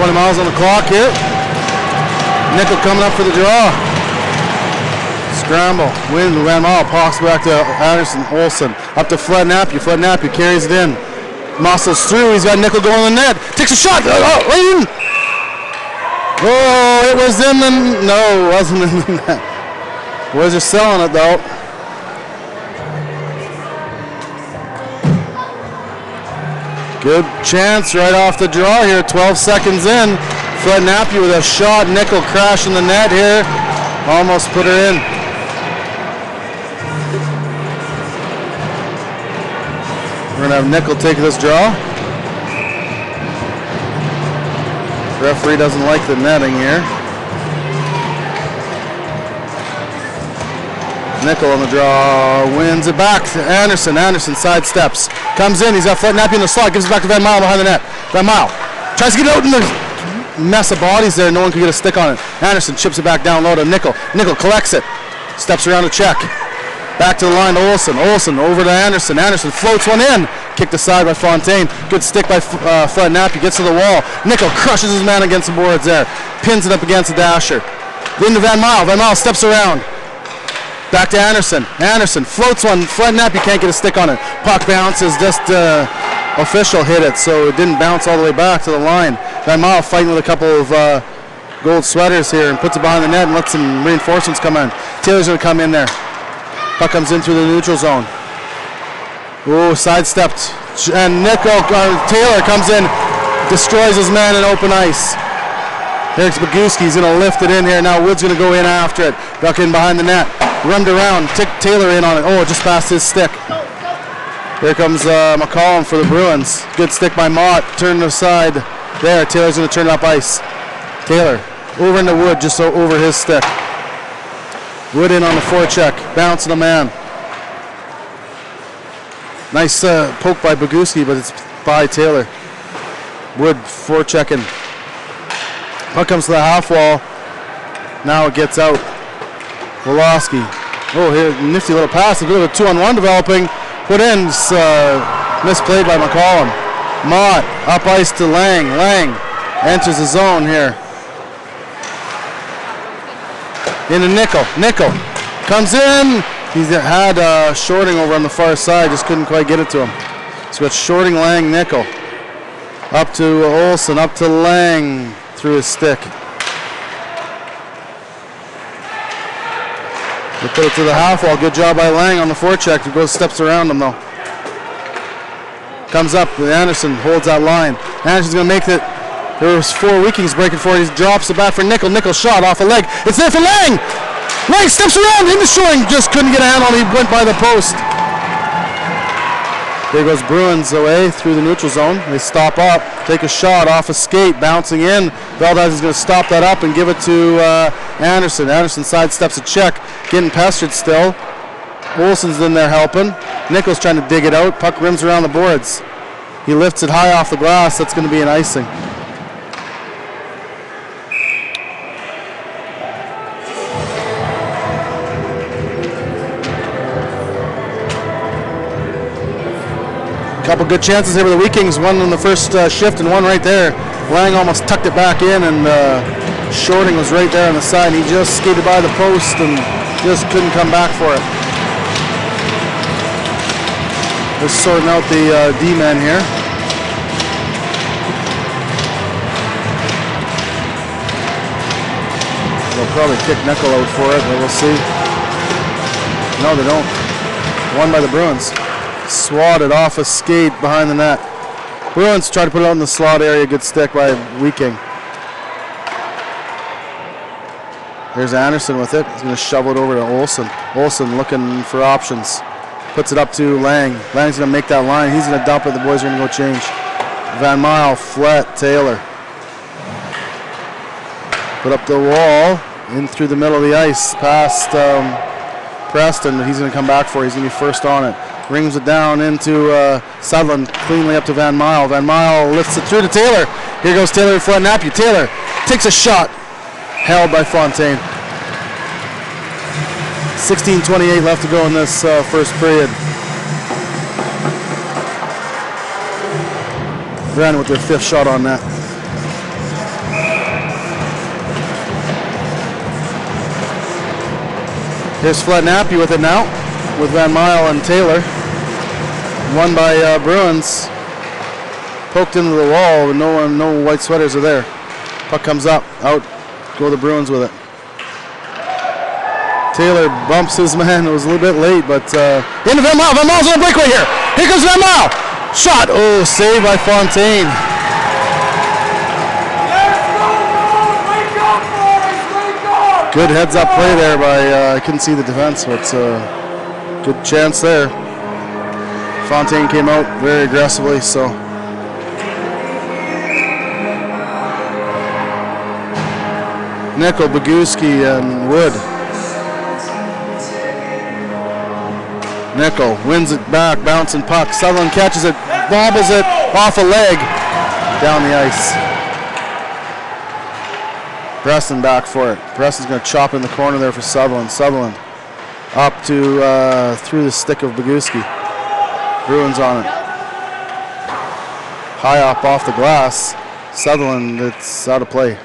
20 miles on the clock here. Nickel coming up for the draw. Scramble, win, Van Mile, pops back to Anderson, Olsen, up to Fred Nappy. Fred Nappy carries it in. Muscles through, he's got Nickel going in the net. Takes a shot, right in. Oh, it was in the, no, it wasn't in the net. Boys are selling it though. Good chance right off the draw here, 12 seconds in. Fred Nappy with a shot, Nickel crashing the net here. Almost put her in. We're gonna have Nickel take this draw. Referee doesn't like the netting here. Nickel on the draw, wins it back to Anderson. Anderson sidesteps, comes in, he's got Fred Nappy in the slot, gives it back to Van Mile behind the net. Van Mile tries to get it out in the mess of bodies there, no one can get a stick on it. Anderson chips it back down low to Nickel. Nickel collects it, steps around to check. Back to the line to Olsen. Olsen over to Anderson. Anderson floats one in. Kicked aside by Fontaine. Good stick by Fred Nappy. Gets to the wall. Nickel crushes his man against the boards there. Pins it up against the dasher. Then to Van Mile. Van Mile steps around. Back to Anderson. Anderson floats one. Fred Nappy can't get a stick on it. Puck bounces. Just official hit it, so it didn't bounce all the way back to the line. Van Mile fighting with a couple of gold sweaters here and puts it behind the net and lets some reinforcements come in. Taylor's going to come in there. Puck comes in through the neutral zone. Oh, sidestepped. And Taylor comes in, destroys his man in open ice. Here's Boguski. He's going to lift it in here. Now Wood's going to go in after it. Duck in behind the net. Rummed around. Tick Taylor in on it. Oh, just past his stick. Here comes McCollum for the Bruins. Good stick by Mott. Turned aside there. Taylor's going to turn up ice. Taylor over into Wood, just so over his stick. Wood in on the forecheck, bouncing a man. Nice poke by Boguski, but it's by Taylor. Wood forechecking. Puck comes to the half wall. Now it gets out. Woloski. Oh, here, nifty little pass. A bit of a 2-on-1 developing. Put in, misplayed by McCollum. Mott up ice to Lang. Lang enters the zone here. Into Nickel. Nickel comes in. He's had Shorting over on the far side. Just couldn't quite get it to him. So it's Shorting, Lang, Nickel. Up to Olsen. Up to Lang through his stick. They put it to the half wall. Good job by Lang on the forecheck. He goes steps around him though. Comes up. Anderson holds that line. Anderson's going to make it. There's 4 Vikings breaking forward. He drops it back for Nickel. Nickel shot off a leg. It's there for Lang. Lang steps around into Shorting. Just couldn't get a handle. He went by the post. There goes Bruins away through the neutral zone. They stop up, take a shot off a skate, bouncing in. Valdez is going to stop that up and give it to Anderson. Anderson sidesteps a check, getting pestered still. Olsen's in there helping. Nickel's trying to dig it out. Puck rims around the boards. He lifts it high off the glass. That's going to be an icing. Couple good chances here with the Vikings. One in the first shift and one right there. Lang almost tucked it back in, and Shorting was right there on the side. He just skated by the post and just couldn't come back for it. Just sorting out the D-men here. They'll probably kick Nickel out for it, but we'll see. No, they don't. Won by the Bruins. Swatted off a skate behind the net. Bruins try to put it out in the slot area. Good stick by Viking. There's Anderson with it. He's going to shovel it over to Olsen. Olsen looking for options. Puts it up to Lang. Lang's going to make that line. He's going to dump it. The boys are going to go change. Van Mile, Flett, Taylor. Put up the wall. In through the middle of the ice. Past Preston. He's going to come back for it. He's going to be first on it. Rings it down into Sutherland, cleanly up to Van Mile. Van Mile lifts it through to Taylor. Here goes Taylor and Fred Nappy. Taylor takes a shot, held by Fontaine. 16:28 left to go in this first period. Van with their 5th shot on net. Here's Fletnappy with it now, with Van Mile and Taylor. Won by Bruins. Poked into the wall, and no white sweaters are there. Puck comes up, out go the Bruins with it. Taylor bumps his man. It was a little bit late, but into Van Mile. Van Mile's on a breakaway here. Here comes Van Mile. Shot. Oh, saved by Fontaine. Good heads-up play there by, I couldn't see the defense, but good chance there. Fontaine came out very aggressively, so. Nickel, Boguski, and Wood. Nickel wins it back, bouncing puck. Sutherland catches it, bobbles it off a leg, down the ice. Preston back for it. Preston's going to chop in the corner there for Sutherland. Sutherland up to through the stick of Boguski. Bruins on it. High up off the glass. Sutherland, it's out of play.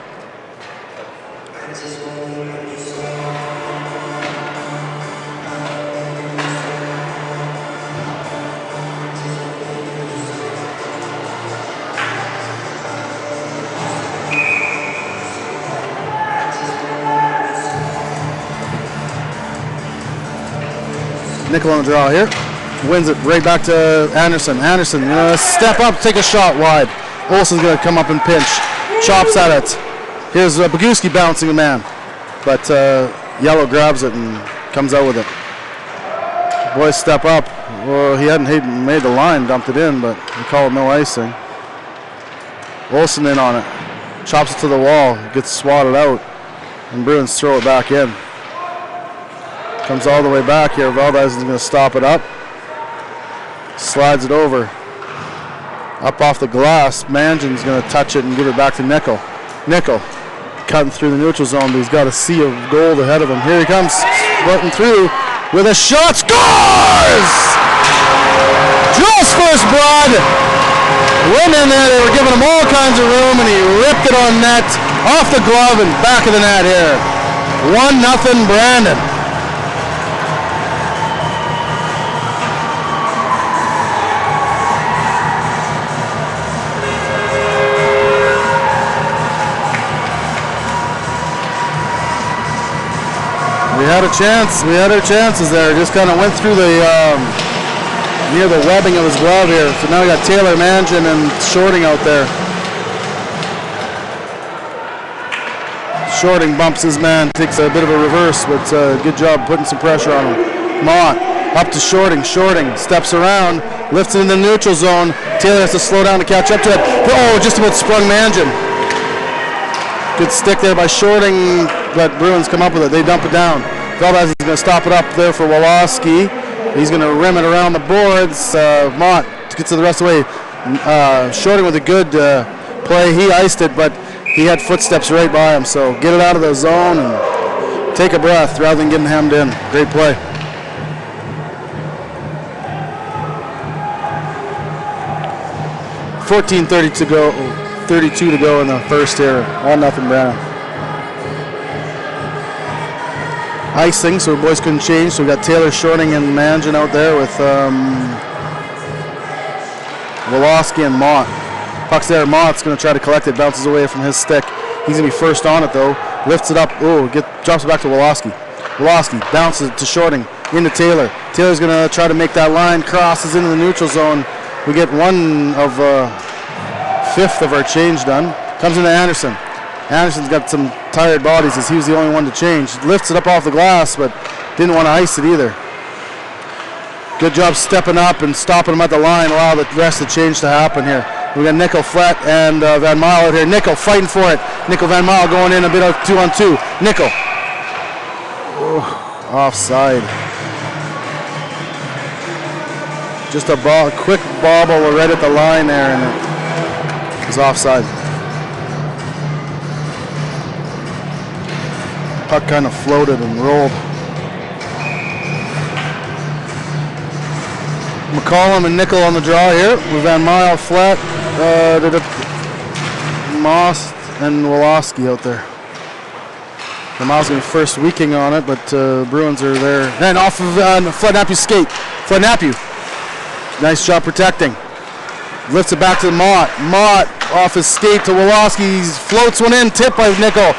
Nickel on the draw here. Wins it right back to Anderson. Anderson step up, take a shot wide. Olsen's going to come up and pinch. Chops at it. Here's Boguski bouncing a man. But Yellow grabs it and comes out with it. Boys step up. Well, he hadn't made the line, dumped it in, but we call it no icing. Olsen in on it. Chops it to the wall. Gets swatted out. And Bruins throw it back in. Comes all the way back here. Valdez is going to stop it up. Slides it over. Up off the glass. Mangin's going to touch it and give it back to Nickel. Nickel cutting through the neutral zone, but he's got a sea of gold ahead of him. Here he comes, splitting through with a shot. Scores! Jules first blood. Went in there. They were giving him all kinds of room, and he ripped it on net. Off the glove and back of the net here. 1-0 Brandon. We had a chance. We had our chances there. Just kind of went through the near the webbing of his glove here. So now we got Taylor, Mangin, and Shorting out there. Shorting bumps his man, takes a bit of a reverse, but good job putting some pressure on him. Mott up to Shorting. Shorting steps around, lifts it in the neutral zone. Taylor has to slow down to catch up to it. Oh, just about sprung Mangin. Good stick there by Shorting. Let Bruins come up with it. They dump it down. Valdez is going to stop it up there for Woloski. He's going to rim it around the boards. Mott gets it the rest of the way. Shorting with a good play. He iced it, but he had footsteps right by him. So get it out of the zone and take a breath rather than getting hemmed in. Great play. .32 to go in the first here. 1-0 Brandon. Icing, so the boys couldn't change. So we got Taylor, Shorting, and Mangin out there with Woloski and Mott. Puck's there. Mott's going to try to collect it. Bounces away from his stick. He's going to be first on it though. Lifts it up. Oh, drops it back to Woloski. Woloski bounces it to Shorting. Into Taylor. Taylor's going to try to make that line. Crosses into the neutral zone. We get 1/5 of our change done. Comes into Anderson. Anderson's got some tired bodies as he was the only one to change. Lifts it up off the glass, but didn't want to ice it either. Good job stepping up and stopping him at the line, allow the rest of the change to happen here. We got Nickel, Flat, and Van Mile out here. Nickel fighting for it. Nickel, Van Mile going in a bit of 2-on-2. Nickel. Oh, offside. Just a quick bobble right at the line there, and it was offside. Puck kind of floated and rolled. McCollum and Nickel on the draw here with Van Mile, Flat, Moss, and Woloski out there. Van Mile's going to be first weaking on it, but Bruins are there. And off of Flednapu's skate. Flednapu, nice job protecting. Lifts it back to Mott. Mott off his skate to Wolofsky. Floats one in, tipped by Nickel.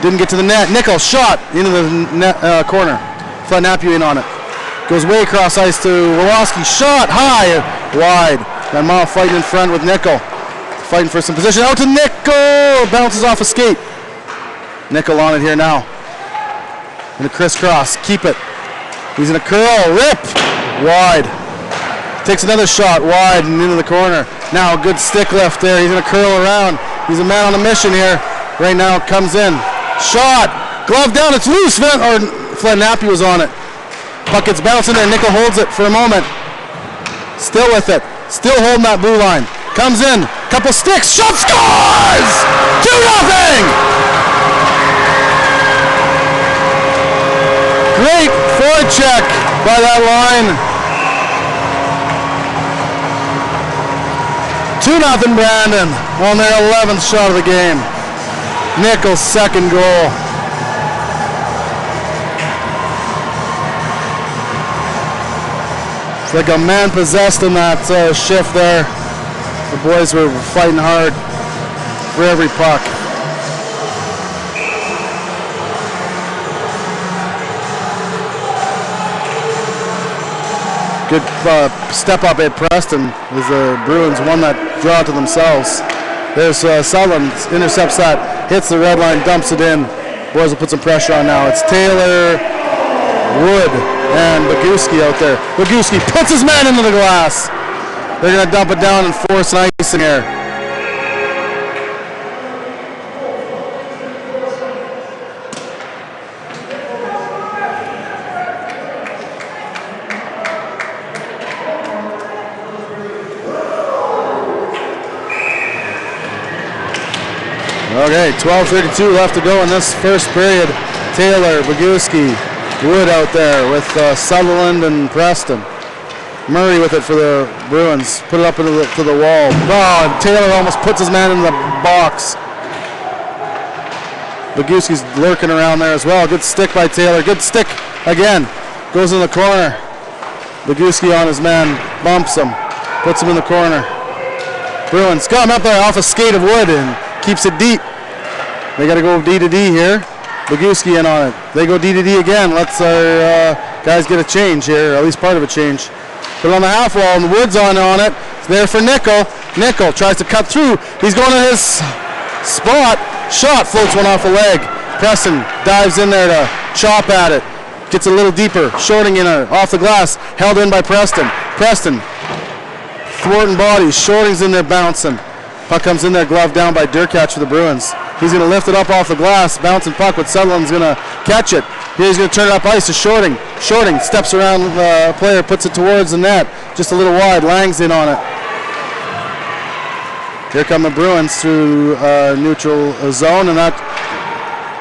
Didn't get to the net. Nickel shot into the net, corner. Flednapu in on it. Goes way across ice to Wolofsky. Shot high, wide. Van Mile fighting in front with Nickel. Fighting for some position. Out to Nickel. Bounces off a skate. Nickel on it here now. In a crisscross. Keep it. He's in a curl. Rip. Wide. Takes another shot wide and into the corner. Now a good stick lift there. He's going to curl around. He's a man on a mission here. Right now comes in. Shot. Glove down. It's loose. Flednapu was on it. Puck gets bouncing there. Nickel holds it for a moment. Still with it. Still holding that blue line. Comes in. Couple sticks. Shot. Scores! 2-0! Great forecheck by that line. 2-0 Brandon on their 11th shot of the game. Nickel's second goal. It's like a man possessed in that shift there. The boys were fighting hard for every puck. Good step up at Preston as the Bruins won that draw to themselves. There's Sutherland, intercepts that, hits the red line, dumps it in. Boys will put some pressure on now. It's Taylor, Wood, and Boguski out there. Boguski puts his man into the glass. They're going to dump it down and force an icing here. Okay, 12:32 left to go in this first period. Taylor, Boguski, Wood out there with Sutherland and Preston. Murray with it for the Bruins. Put it up into to the wall. Oh, and Taylor almost puts his man in the box. Boguski's lurking around there as well. Good stick by Taylor. Good stick again. Goes in the corner. Boguski on his man. Bumps him. Puts him in the corner. Bruins come up there off a skate of Wood and keeps it deep. They got to go D to D here. Boguski in on it. They go D to D again. Let's our guys get a change here, at least part of a change. Put it on the half wall, and Wood's on it. It's there for Nickel. Nickel tries to cut through. He's going to his spot. Shot, floats one off a leg. Preston dives in there to chop at it. Gets a little deeper. Shorting in off the glass. Held in by Preston. Preston thwarting bodies. Shorting's in there bouncing. Puck comes in there, glove down by Durkach for the Bruins. He's going to lift it up off the glass, bouncing puck, but Sutherland's going to catch it. Here he's going to turn it up ice to Shorting. Shorting steps around the player, puts it towards the net, just a little wide. Lang's in on it. Here come the Bruins through neutral zone, and that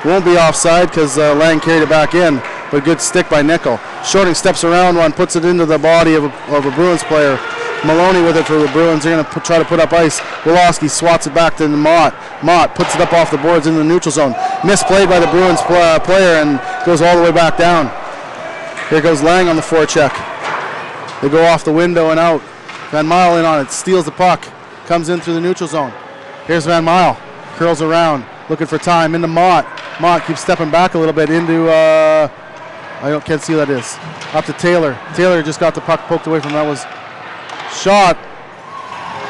won't be offside because Lang carried it back in, but good stick by Nickel. Shorting steps around one, puts it into the body of a Bruins player. Maloney with it for the Bruins. They're going to try to put up ice. Wolofsky swats it back to Mott. Mott puts it up off the boards in the neutral zone. Misplayed by the Bruins player and goes all the way back down. Here goes Lang on the forecheck. They go off the window and out. Van Mile in on it. Steals the puck. Comes in through the neutral zone. Here's Van Mile. Curls around. Looking for time. Into Mott. Mott keeps stepping back a little bit into... can't see who that is. Up to Taylor. Taylor just got the puck poked away from him. That was... Shot.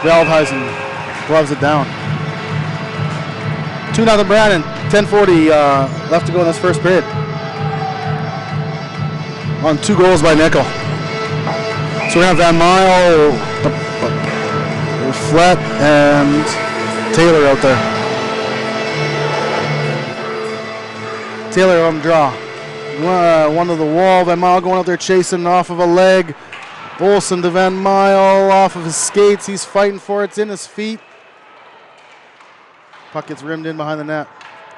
Veldhuisen gloves it down. 2-0 Brandon. 10:40 left to go in this first period. On 2 goals by Nickel. So we have Van Mile, Flett, and Taylor out there. Taylor on the draw. One to the wall. Van Mile going out there chasing off of a leg. Olsen to Van Mile off of his skates. He's fighting for it. It's in his feet. Puck gets rimmed in behind the net.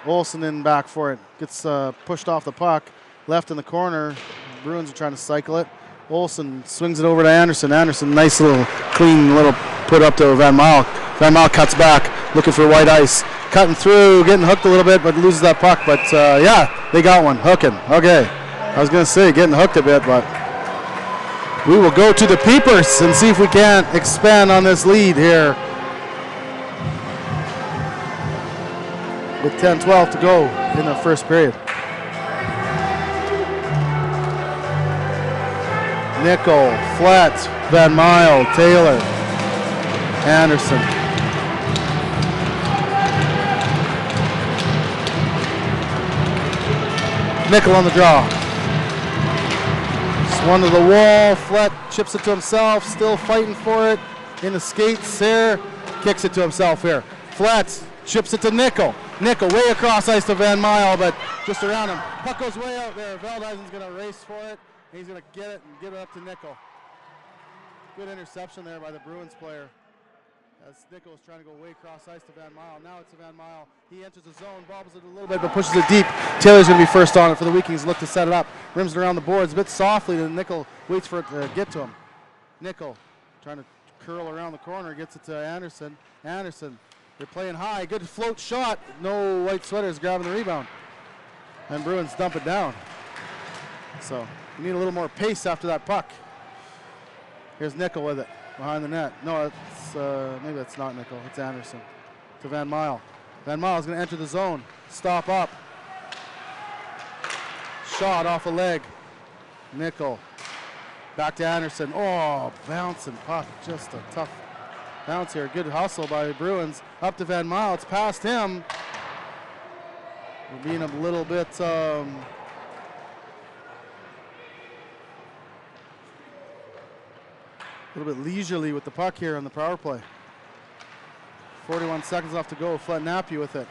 Olsen in back for it. Gets pushed off the puck. Left in the corner. Bruins are trying to cycle it. Olsen swings it over to Anderson. Anderson, nice little clean little put up to Van Mile. Van Mile cuts back, looking for white ice. cutting through, getting hooked a little bit, but loses that puck. But yeah, they got one. Hooking. Okay. I was going to say getting hooked a bit, but we will go to the peepers and see if we can't expand on this lead here. With 10-12 to go in the first period. Nickel, Flat, Van Mile, Taylor, Anderson. Nickel on the draw. Just one to the wall. Flat chips it to himself, still fighting for it. In the skates here, kicks it to himself here. Flat chips it to Nickel. Nickel way across ice to Van Mile, but just around him. Puck goes way out there. Veldhuizen's going to race for it. He's going to get it and give it up to Nickel. Good interception there by the Bruins player. As Nickel is trying to go way across ice to Van Mile. Now it's to Van Mile. He enters the zone, bobbles it a little bit, but pushes it deep. Taylor's going to be first on it for the Vikings. Look to set it up. Rims it around the boards a bit softly, and Nickel waits for it to get to him. Nickel trying to curl around the corner, gets it to Anderson. Anderson, they're playing high. Good float shot. No white sweaters grabbing the rebound. And Bruins dump it down. So you need a little more pace after that puck. Here's Nickel with it behind the net. No, it's maybe that's not Nickel. It's Anderson to Van Mile. Van Mile is going to enter the zone. Stop up. Shot off a leg. Nickel. Back to Anderson. Oh, bouncing puck. Just a tough bounce here. Good hustle by the Bruins. Up to Van Mile. It's past him. We're being a little bit leisurely with the puck here on the power play. 41 seconds left to go. Fletnappy with it.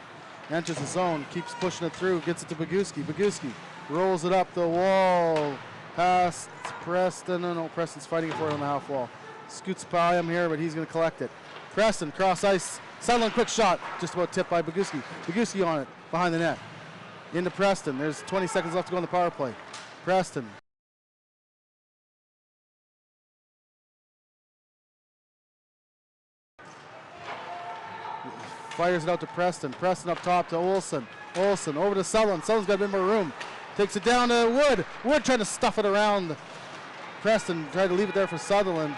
Enters the zone. Keeps pushing it through. Gets it to Boguski. Boguski rolls it up the wall. Past Preston. No, Preston's fighting for it on the half wall. Scoots by him here, but he's going to collect it. Preston, cross ice. Sutherland, quick shot. Just about tipped by Boguski. Boguski on it, behind the net. Into Preston. There's 20 seconds left to go on the power play. Preston. Fires it out to Preston. Preston up top to Olsen. Olsen over to Sutherland. Sutherland's got a bit more room. Takes it down to Wood. Wood trying to stuff it around. Preston tried to leave it there for Sutherland,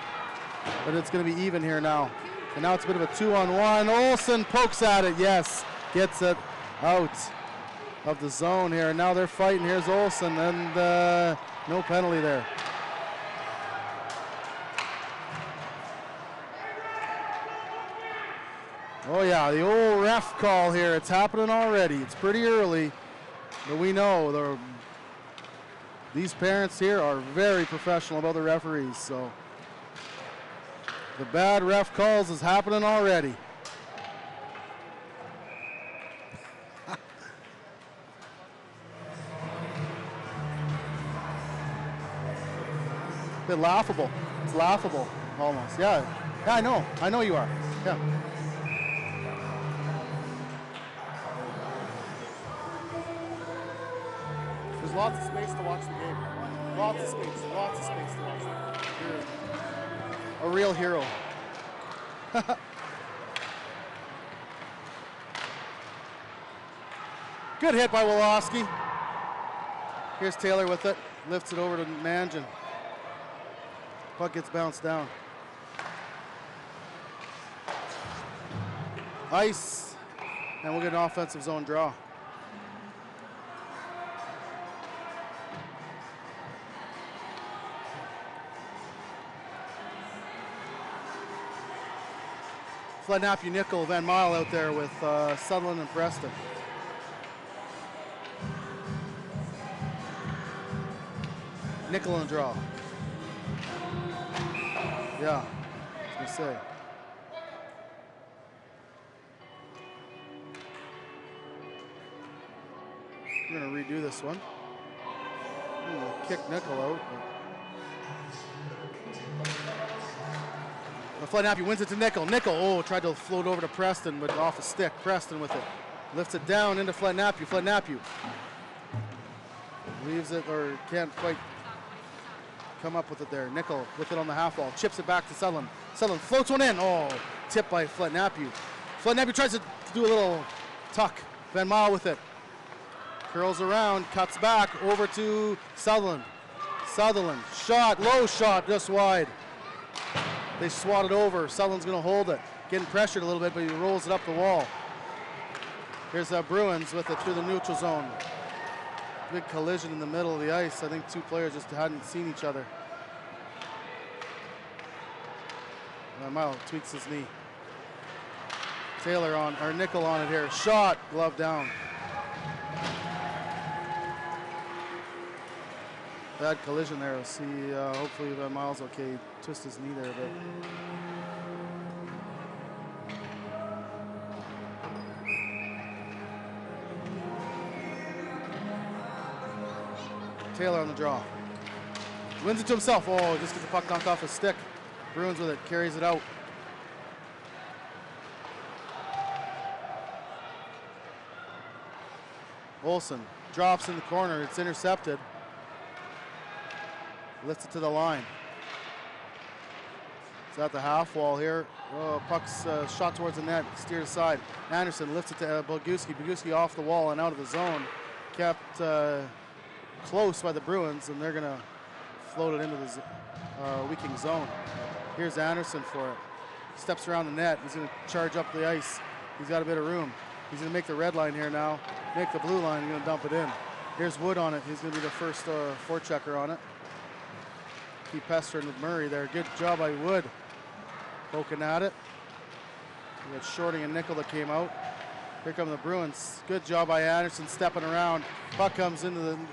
but it's going to be even here now. And now it's a bit of a 2-on-1. Olsen pokes at it. Yes, gets it out of the zone here. And now they're fighting. Here's Olsen, and no penalty there. Oh yeah, the old ref call here. It's happening already. It's pretty early, but we know these parents here are very professional about the referees. So the bad ref calls is happening already. A bit laughable. It's laughable almost. Yeah, I know. I know you are. Yeah. There's lots of space to watch the game. Lots of space to watch the game. You're a real hero. Good hit by Wolofsky. Here's Taylor with it. Lifts it over to Mangin. Puck gets bounced down. Ice. And we'll get an offensive zone draw. Fletnappy, Nickel, Van Mile out there with Sutherland and Preston. Nickel on the draw. Yeah, I was gonna say. We're gonna redo this one. I'm gonna kick Nickel out. Fletnappy wins it to Nickel. Nickel, tried to float over to Preston, but off a stick. Preston with it. Lifts it down into Fletnappy. Fletnappy leaves it, or can't quite come up with it there. Nickel with it on the half wall. Chips it back to Sutherland. Sutherland floats one in. Oh, tipped by Fletnappy. Fletnappy tries to do a little Tuck. Van Mile with it. Curls around, cuts back, over to Sutherland. Sutherland, shot, low shot, just wide. They swat it over. Sutherland's going to hold it. Getting pressured a little bit, but he rolls it up the wall. Here's the Bruins with it through the neutral zone. Big collision in the middle of the ice. I think two players just hadn't seen each other. Mile tweaks his knee. Taylor on, or Nickel on it here. Shot, glove down. Bad collision there. We'll see, hopefully Van Mile's okay. Twist his knee there a bit. Taylor on the draw. Wins it to himself. Oh, just gets the puck knocked off his stick. Bruins with it, carries it out. Olsen drops in the corner. It's intercepted. Lifts it to the line. It's at the half wall here. Oh, puck's shot towards the net, steered aside. Anderson lifts it to Boguski. Boguski off the wall and out of the zone. Kept close by the Bruins, and they're going to float it into the weakening zone. Here's Anderson for it. Steps around the net. He's going to charge up the ice. He's got a bit of room. He's going to make the red line here now. Make the blue line. He's going to dump it in. Here's Wood on it. He's going to be the first forechecker on it. Keep pestering with Murray there. Good job by Wood. Poking at it. We got Shorting and Nickel that came out. Here come the Bruins. Good job by Anderson stepping around. Puck comes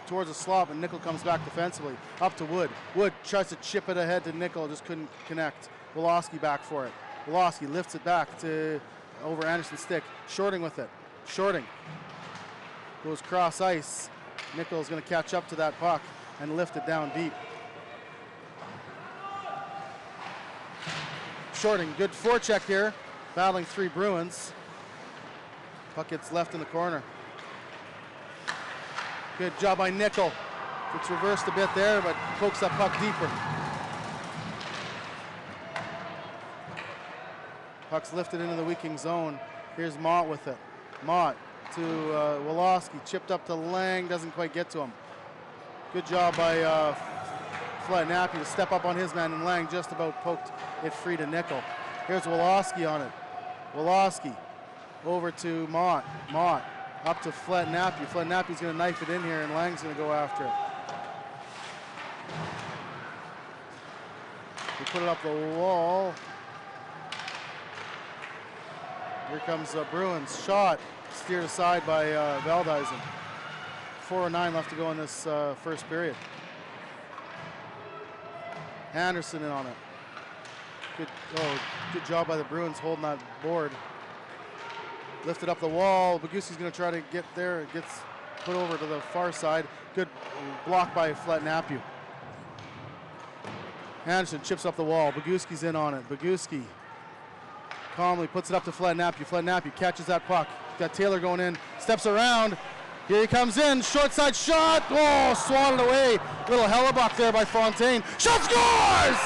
towards the slot, and Nickel comes back defensively. Up to Wood. Wood tries to chip it ahead to Nickel, just couldn't connect. Wolosky back for it. Wolosky lifts it back to over Anderson's stick. Shorting with it. Shorting goes cross ice. Nickel's going to catch up to that puck and lift it down deep. Shorting, good forecheck here. Battling three Bruins. Puck gets left in the corner. Good job by Nickel. It's reversed a bit there, but pokes that puck deeper. Puck's lifted into the weakening zone. Here's Mott with it. Mott to Wolosky. Chipped up to Lang. Doesn't quite get to him. Good job by Flatnappy to step up on his man, and Lang just about poked it free to Nickel. Here's Wolosky on it. Wolosky over to Mott. Mott up to Flatnappy. Flatnappy's going to knife it in here, and Lang's going to go after it. We put it up the wall. Here comes the Bruins. Shot steered aside by Valdeisen. 4:09 left to go in this first period. Anderson in on it. Good job by the Bruins holding that board. Lifted up the wall. Boguski's going to try to get there. It gets put over to the far side. Good block by Flatnappy. Anderson chips up the wall. Boguski's in on it. Boguski calmly puts it up to Flatnappy. Flatnappy catches that puck. Got Taylor going in. Steps around. Here he comes in. Short side shot. Oh, swatted away. Little hellebuck there by Fontaine. Shot scores!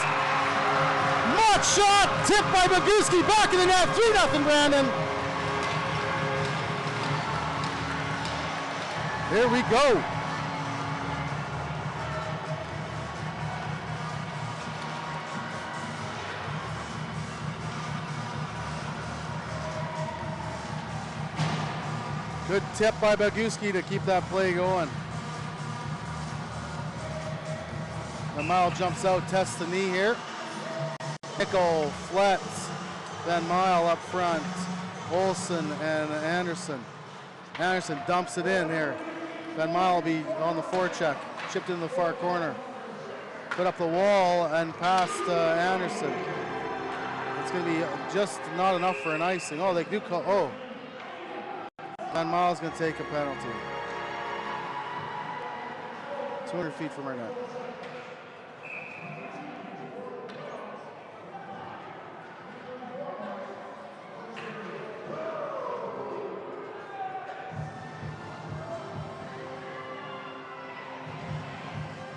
Mott shot. Tipped by Boguski. Back in the net. 3-0 Brandon. Here we go. Good tip by Boguski to keep that play going. The Mile jumps out, tests the knee here. Nickel, Flets, Van Mile up front. Olsen and Anderson. Anderson dumps it in here. Van Mile will be on the forecheck. Chipped in the far corner. Put up the wall and past Anderson. It's going to be just not enough for an icing. Oh, they do call. Oh. Van Mile's going to take a penalty. 200 feet from our net.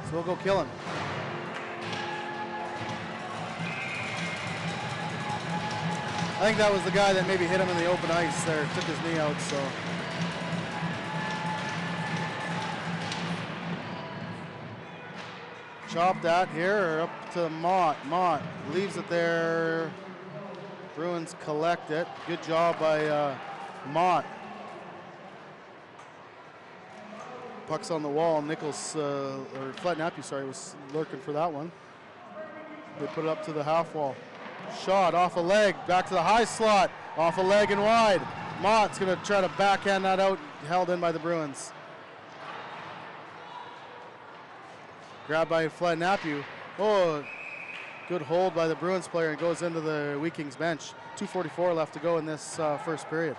So we'll go kill him. I think that was the guy that maybe hit him in the open ice there, took his knee out, so. Chopped that here, up to Mott. Mott leaves it there. Bruins collect it. Good job by Mott. Puck's on the wall. Nichols, or Fletnappy, sorry, was lurking for that one. They put it up to the half wall. Shot off a leg, back to the high slot, off a leg and wide. Mott's gonna try to backhand that out, held in by the Bruins. Grabbed by Fletnappy. Oh, good hold by the Bruins player and goes into the Wheat Kings bench. 2:44 left to go in this first period.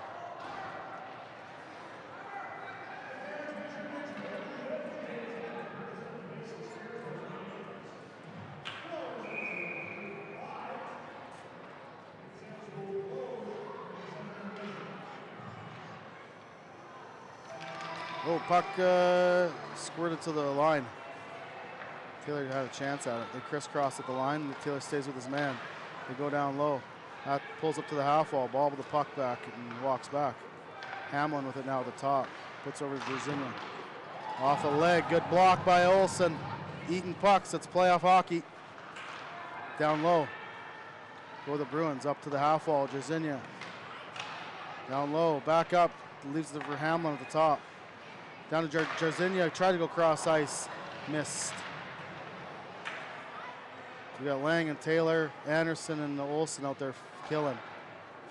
Oh, puck squirted to the line. Taylor had a chance at it. They crisscross at the line. Taylor stays with his man. They go down low. That pulls up to the half wall. Ball with the puck back and walks back. Hamlin with it now at the top. Puts over to Virginia. Off a leg. Good block by Olsen. Eating pucks. It's playoff hockey. Down low. Go the Bruins up to the half wall. Virginia. Down low. Back up. Leaves it for Hamlin at the top. Down to Jarzinia. Tried to go cross ice. Missed. We got Lang and Taylor, Anderson and Olsen out there killing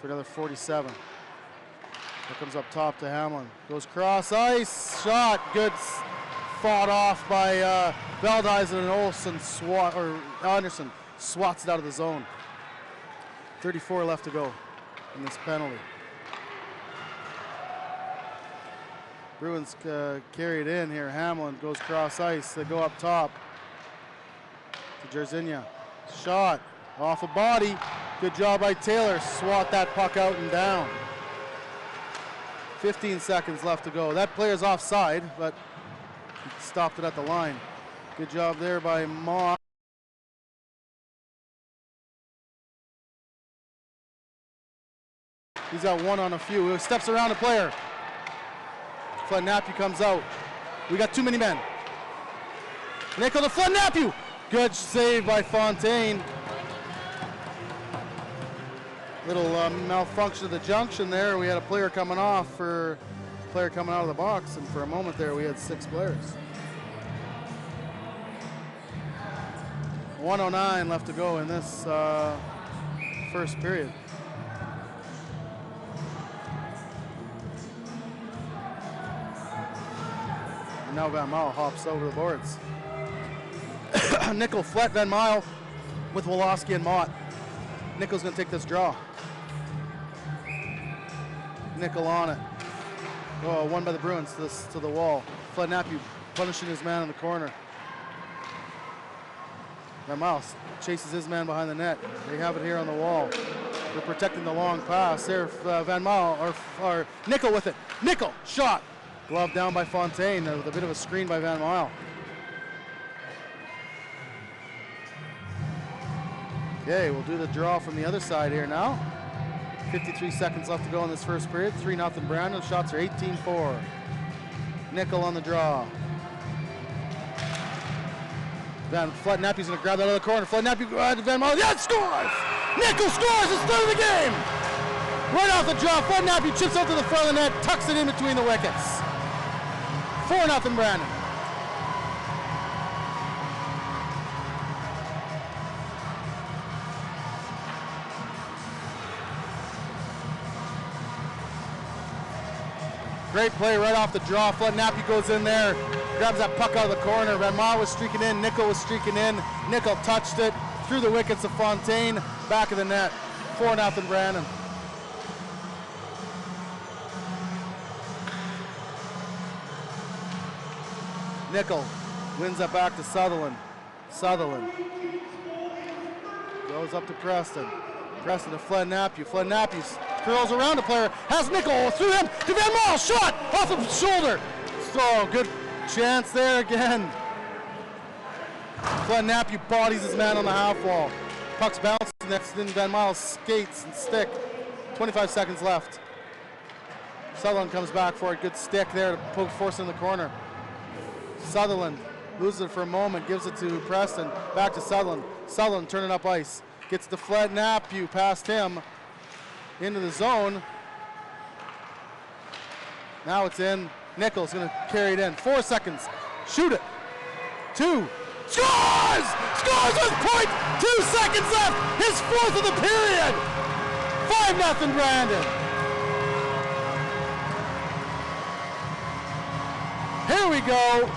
for another 47. That comes up top to Hamlin. Goes cross ice, shot, good, fought off by Veldhuizen, and Olsen Anderson swats it out of the zone. 34 left to go in this penalty. Bruins carry it in here. Hamlin goes cross ice. They go up top to Jarzinia. Shot off a body. Good job by Taylor. Swat that puck out and down. 15 seconds left to go. That player's offside, but he stopped it at the line. Good job there by Mott. He's got one on a few. He steps around the player. Fletnappy comes out. We got too many men. Nickel to Fletnappy. Good save by Fontaine. Little malfunction of the junction there. We had a player coming off for a player coming out of the box, and for a moment there we had 6 players. 1:09 left to go in this first period. And now Van Mile hops over the boards. Nickel, Flet, Van Mile with Woloski and Mott. Nickel's gonna take this draw. Nickel on it. Oh, won by the Bruins to the wall. Fletnappy punishing his man in the corner. Van Mile chases his man behind the net. They have it here on the wall. They're protecting the long pass. There, Van Mile, or Nickel with it. Nickel, shot. Glove down by Fontaine with a bit of a screen by Van Mile. Okay, we'll do the draw from the other side here now. 53 seconds left to go in this first period. 3-0 Brandon. Shots are 18-4. Nickel on the draw. Fletnappy's going to grab that other corner. Fletnappy, Van Mile, yeah, scores! Nickel scores! It's third of the game! Right off the draw, Fletnappy chips out to the front of the net, tucks it in between the wickets. 4-0 Brandon. Great play right off the draw. Fletnappy goes in there, grabs that puck out of the corner. Van Mile was streaking in, Nickel was streaking in. Nickel touched it, through the wickets of Fontaine, back of the net. 4-0 Brandon. Nickel wins that back to Sutherland. Sutherland goes up to Preston. Preston to Fletnappy. Fletnappy curls around the player, has Nickel through him to Van Mile, shot off the shoulder. So good chance there again. Fletnappy bodies his man on the half wall. Puck's bouncing, then Van Mile skates and stick 25 seconds left. Sutherland comes back for it. Good stick there to force in the corner. Sutherland loses it for a moment, gives it to Preston. Back to Sutherland. Sutherland turning up ice. Gets the Fled Napu past him into the zone. Now it's in. Nichols going to carry it in. 4 seconds. Shoot it. 2. Scores! Scores with 0.2 seconds left. His 4th of the period. 5-0 Brandon. Here we go.